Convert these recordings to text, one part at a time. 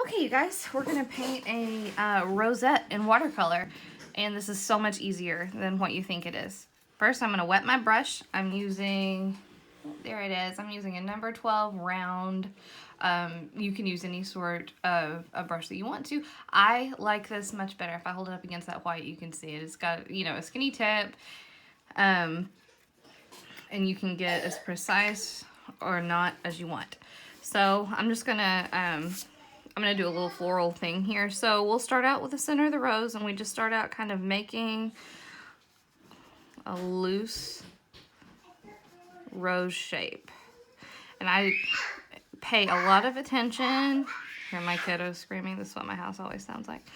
Okay, you guys, we're gonna paint a rosette in watercolor, and this is so much easier than what you think it is. First, I'm gonna wet my brush. I'm using, there it is, I'm using a number 12 round. You can use any sort of a brush that you want to. I like this much better. If I hold it up against that white, you can see it. It's got, you know, a skinny tip, and you can get as precise or not as you want. So I'm just gonna, I'm gonna do a little floral thing here. So we'll start out with the center of the rose, and we just start out kind of making a loose rose shape. And I pay a lot of attention. Hear my kiddos screaming. This is what my house always sounds like.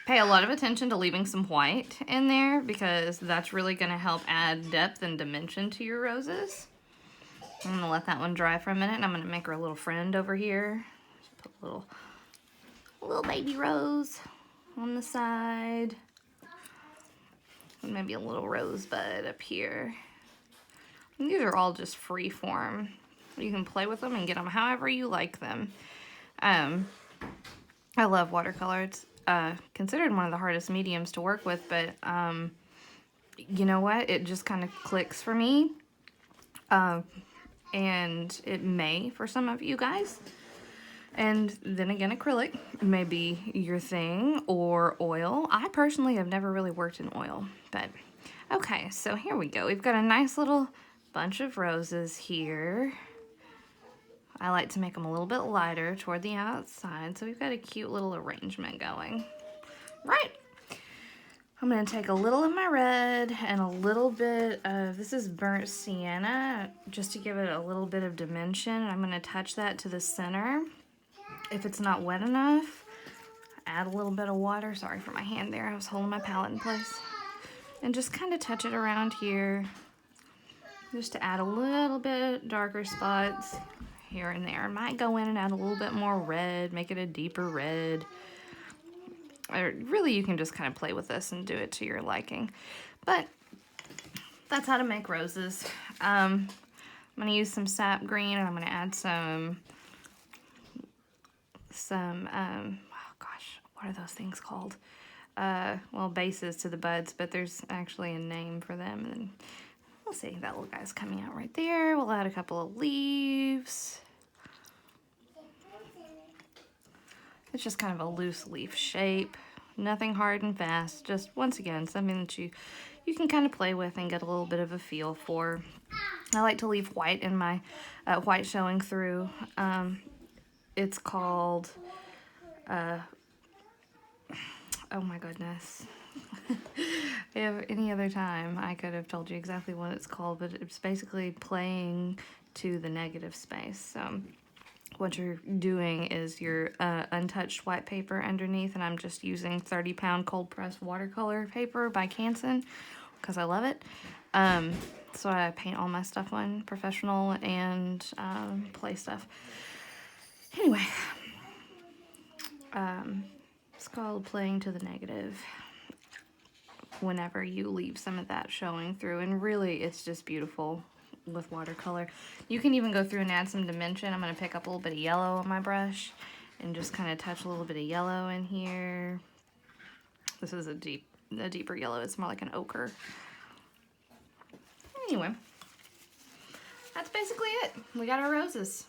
Pay a lot of attention to leaving some white in there, because that's really going to help add depth and dimension to your roses. I'm going to let that one dry for a minute, and I'm going to make her a little friend over here. Just put a little baby rose on the side. And maybe a little rosebud up here. And these are all just free form. You can play with them and get them however you like them. I love watercolor. It's considered one of the hardest mediums to work with, but you know what? It just kind of clicks for me. And it may for some of you guys. And then again, acrylic may be your thing, or oil. I personally have never really worked in oil, but okay, so here we go. We've got a nice little bunch of roses here. I like to make them a little bit lighter toward the outside, so we've got a cute little arrangement going. Right. I'm going to take a little of my red and a little bit of, this is burnt sienna, just to give it a little bit of dimension. I'm going to touch that to the center. If it's not wet enough, add a little bit of water. Sorry for my hand there. I was holding my palette in place. And just kind of touch it around here, just to add a little bit darker spots here and there. I might go in and add a little bit more red, make it a deeper red. Or really, you can just kind of play with this and do it to your liking. But that's how to make roses. I'm going to use some sap green, and I'm going to add some oh gosh, what are those things called? Well, bases to the buds, but there's actually a name for them. And we'll see, that little guy's coming out right there. We'll add a couple of leaves. It's just kind of a loose leaf shape. Nothing hard and fast. Just, once again, something that you can kind of play with and get a little bit of a feel for. I like to leave white in my, white showing through. It's called, oh my goodness. If any other time, I could have told you exactly what it's called, but it's basically playing to the negative space. So what you're doing is your untouched white paper underneath, and I'm just using 30-pound cold pressed watercolor paper by Canson because I love it. So I paint all my stuff on, professional and play stuff. Anyway, it's called playing to the negative whenever you leave some of that showing through, and really it's just beautiful with watercolor. You can even go through and add some dimension. I'm going to pick up a little bit of yellow on my brush and just kind of touch a little bit of yellow in here. This is a deeper yellow. It's more like an ochre. Anyway, that's basically it. We got our roses.